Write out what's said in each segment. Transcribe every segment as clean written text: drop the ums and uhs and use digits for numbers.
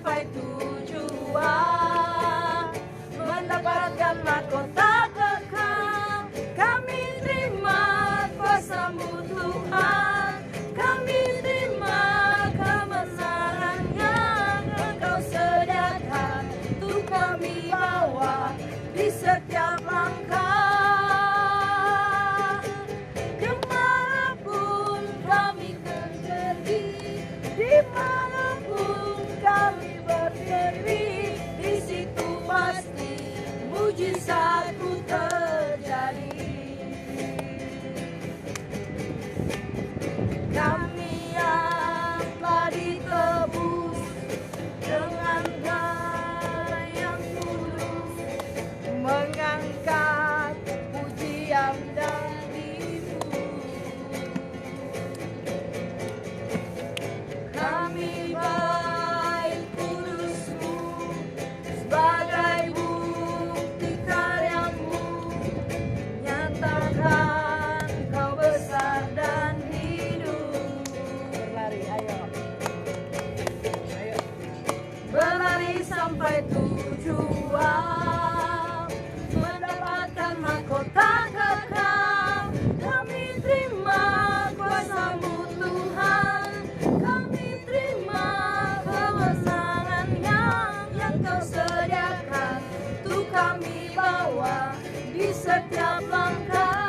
sampai tujuan, mendapatkan mahkota kekal. Kami terima kuasa-Mu Tuhan, kami terima kebesaran yang Engkau sediakan untuk kami bawa di setiap langkah. Kemanapun kami akan pergi, dimanapun kami berdiri, di situ pasti mujizatku terjadi. Kami yang telah ditebus dengan darah yang tulus, mengangkat pujian dari-Mu. Kami baik kudus-Mu sebagai bukti karya-Mu, nyatakan Kau besar dan hidup. Berlari, ayo. Berlari sampai tujuan, mendapatkan mahkota kekal. Kami terima kuasa-Mu Tuhan, kami terima kebesaran yang Kau sediakan untuk kami bawa di setiap langkah.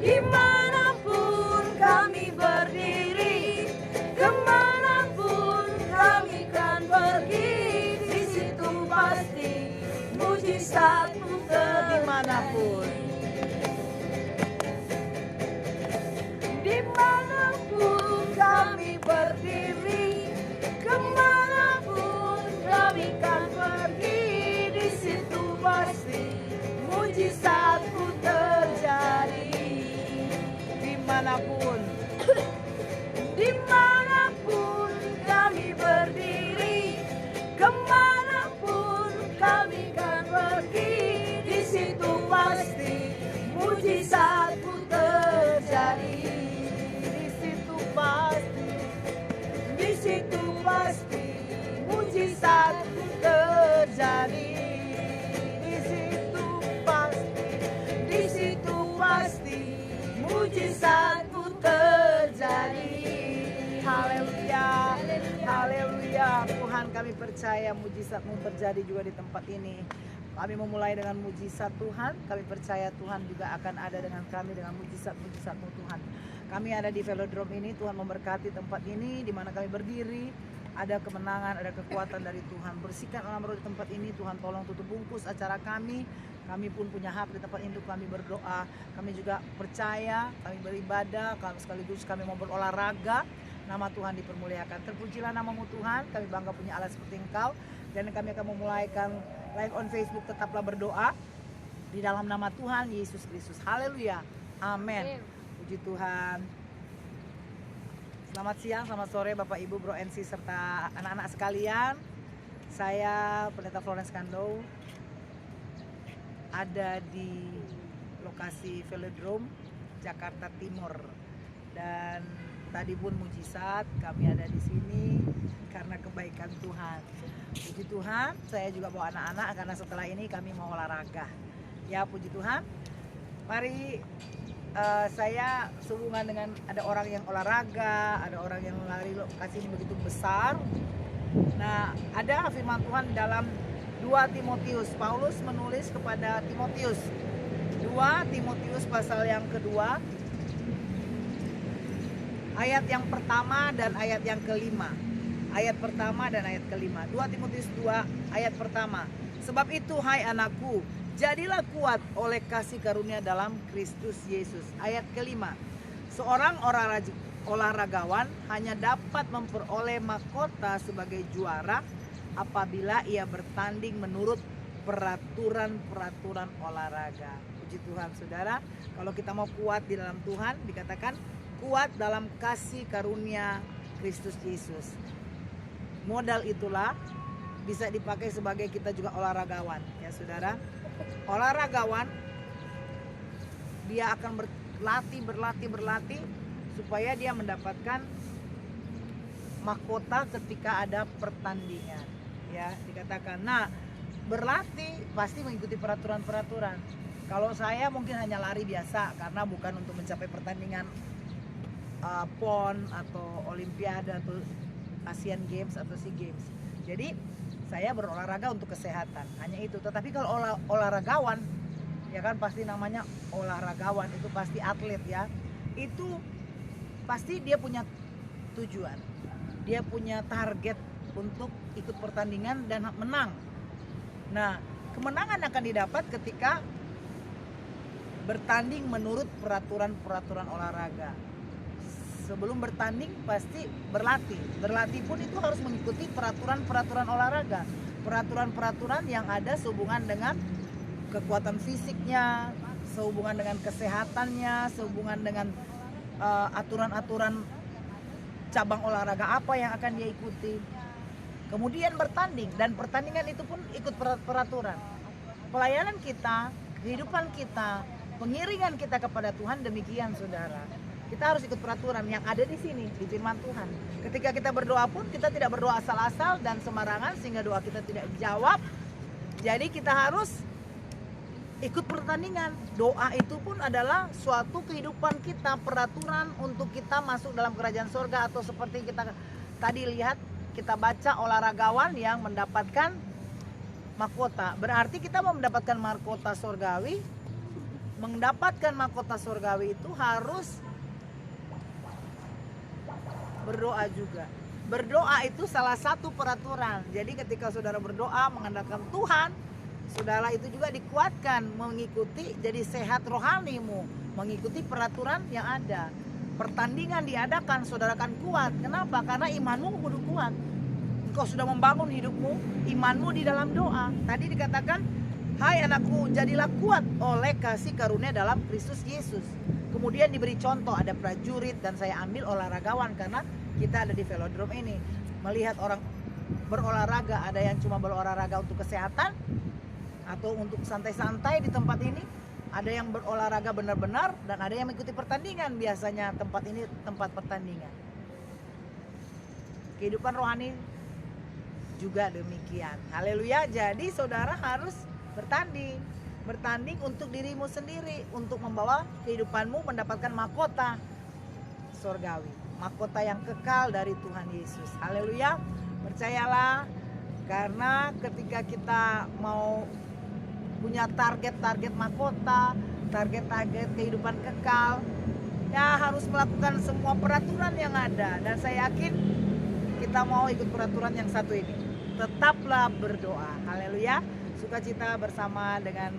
Dimanapun kami berdiri, kemanapun kami kan pergi, di situ pasti mujizat-Mu dimanapun. Dimanapun kami berdiri, kemanapun kami kan pergi, di situ pasti mujizat-Mu terjadi. Dimanapun, dimanapun kami berdiri, kemanapun kami kan pergi, di situ pasti mujizat-Mu terjadi. Di situ pasti, di situ pasti mujizat-Mu terjadi. Di situ pasti, di situ pasti mujizat-Mu terjadi. Haleluya, haleluya. Tuhan, kami percaya mujizat-Mu terjadi juga di tempat ini. Kami memulai dengan mujizat Tuhan. Kami percaya Tuhan juga akan ada dengan kami dengan mujizat-mujizat-Mu Tuhan. Kami ada di Velodrome ini, Tuhan memberkati tempat ini di mana kami berdiri. Ada kemenangan, ada kekuatan dari Tuhan. Bersihkan alam roh di tempat ini, Tuhan tolong tutup bungkus acara kami. Kami pun punya hak di tempat ini untuk kami berdoa. Kami juga percaya, kami beribadah, sekaligus kami mau berolahraga. Nama Tuhan dipermuliakan. Terpujilah nama-Mu Tuhan. Kami bangga punya Allah seperti Engkau. Dan kami akan memulaikan live on Facebook. Tetaplah berdoa di dalam nama Tuhan Yesus Kristus. Haleluya. Amin. Puji Tuhan. Selamat siang, selamat sore Bapak Ibu, Bro NC serta anak-anak sekalian. Saya Pendeta Florence Kando ada di lokasi Velodrome Jakarta Timur. Dan tadi pun mujizat kami ada di sini karena kebaikan Tuhan. Puji Tuhan, saya juga bawa anak-anak karena setelah ini kami mau olahraga. Ya, puji Tuhan. Mari saya sehubungan dengan ada orang yang olahraga, ada orang yang lari lokasi ini begitu besar. Nah, ada firman Tuhan dalam 2 Timotius. Paulus menulis kepada Timotius. 2 Timotius pasal yang kedua, ayat yang pertama dan ayat yang kelima. Ayat pertama dan ayat kelima. 2 Timotius 2 ayat pertama. Sebab itu hai anakku, jadilah kuat oleh kasih karunia dalam Kristus Yesus. Ayat kelima. Seorang olahragawan hanya dapat memperoleh mahkota sebagai juara apabila ia bertanding menurut peraturan-peraturan olahraga. Puji Tuhan saudara, kalau kita mau kuat di dalam Tuhan, dikatakan kuat dalam kasih karunia Kristus Yesus. Modal itulah bisa dipakai sebagai kita juga olahragawan, ya saudara. Olahragawan dia akan berlatih supaya dia mendapatkan mahkota ketika ada pertandingan, ya dikatakan. Nah, berlatih pasti mengikuti peraturan-peraturan. Kalau saya mungkin hanya lari biasa karena bukan untuk mencapai pertandingan PON atau Olimpiade atau Asian Games atau SEA Games. Jadi saya berolahraga untuk kesehatan, hanya itu. Tetapi kalau olahragawan, ya kan pasti namanya olahragawan, itu pasti atlet ya. Itu pasti dia punya tujuan, dia punya target untuk ikut pertandingan dan menang. Nah, kemenangan akan didapat ketika bertanding menurut peraturan-peraturan olahraga. Sebelum bertanding pasti berlatih. Berlatih pun itu harus mengikuti peraturan-peraturan olahraga. Peraturan-peraturan yang ada sehubungan dengan kekuatan fisiknya, sehubungan dengan kesehatannya, sehubungan dengan aturan-aturan cabang olahraga apa yang akan dia ikuti. Kemudian bertanding, dan pertandingan itu pun ikut peraturan. Pelayanan kita, kehidupan kita, pengiringan kita kepada Tuhan demikian, saudara. Kita harus ikut peraturan yang ada di sini, di firman Tuhan. Ketika kita berdoa pun, kita tidak berdoa asal-asal dan sembarangan sehingga doa kita tidak dijawab. Jadi kita harus ikut pertandingan. Doa itu pun adalah suatu kehidupan kita, peraturan untuk kita masuk dalam kerajaan surga. Atau seperti kita tadi lihat, kita baca olahragawan yang mendapatkan mahkota. Berarti kita mau mendapatkan mahkota surgawi. Mendapatkan mahkota surgawi itu harus berdoa juga. Berdoa itu salah satu peraturan. Jadi ketika saudara berdoa mengandalkan Tuhan, saudara itu juga dikuatkan mengikuti, jadi sehat rohanimu, mengikuti peraturan yang ada. Pertandingan diadakan, saudara akan kuat. Kenapa? Karena imanmu kudu kuat. Engkau sudah membangun hidupmu, imanmu di dalam doa. Tadi dikatakan, hai anakku, jadilah kuat oleh kasih karunia dalam Kristus Yesus. Kemudian diberi contoh, ada prajurit, dan saya ambil olahragawan karena kita ada di velodrome ini. Melihat orang berolahraga, ada yang cuma berolahraga untuk kesehatan atau untuk santai-santai di tempat ini. Ada yang berolahraga benar-benar dan ada yang mengikuti pertandingan. Biasanya tempat ini tempat pertandingan. Kehidupan rohani juga demikian. Haleluya. Jadi saudara harus bertanding untuk dirimu sendiri, untuk membawa kehidupanmu mendapatkan mahkota surgawi, mahkota yang kekal dari Tuhan Yesus. Haleluya. Percayalah, karena ketika kita mau punya target-target mahkota, target-target kehidupan kekal, ya harus melakukan semua peraturan yang ada. Dan saya yakin kita mau ikut peraturan yang satu ini. Tetaplah berdoa. Haleluya. Sukacita bersama dengan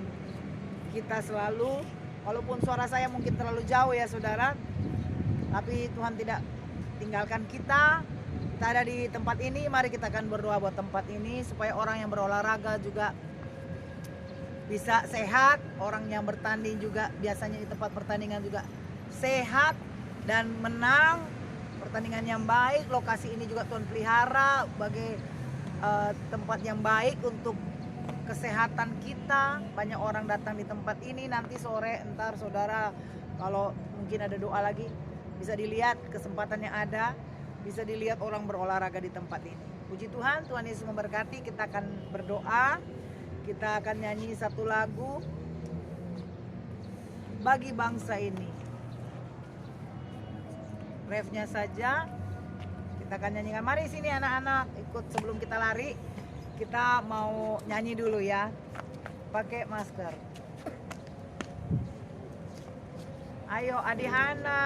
kita selalu. Walaupun suara saya mungkin terlalu jauh ya saudara, tapi Tuhan tidak tinggalkan kita. Kita ada di tempat ini, mari kita akan berdoa buat tempat ini supaya orang yang berolahraga juga bisa sehat. Orang yang bertanding juga biasanya di tempat pertandingan juga sehat dan menang. Pertandingan yang baik, lokasi ini juga Tuhan pelihara sebagai tempat yang baik untuk kesehatan kita. Banyak orang datang di tempat ini. Nanti sore entar saudara kalau mungkin ada doa lagi, bisa dilihat kesempatan yang ada, bisa dilihat orang berolahraga di tempat ini. Puji Tuhan, Tuhan Yesus memberkati. Kita akan berdoa, kita akan nyanyi satu lagu bagi bangsa ini. Refnya saja kita akan nyanyikan. Mari sini anak-anak ikut sebelum kita lari. Kita mau nyanyi dulu ya, pakai masker. Ayo Adi Hana.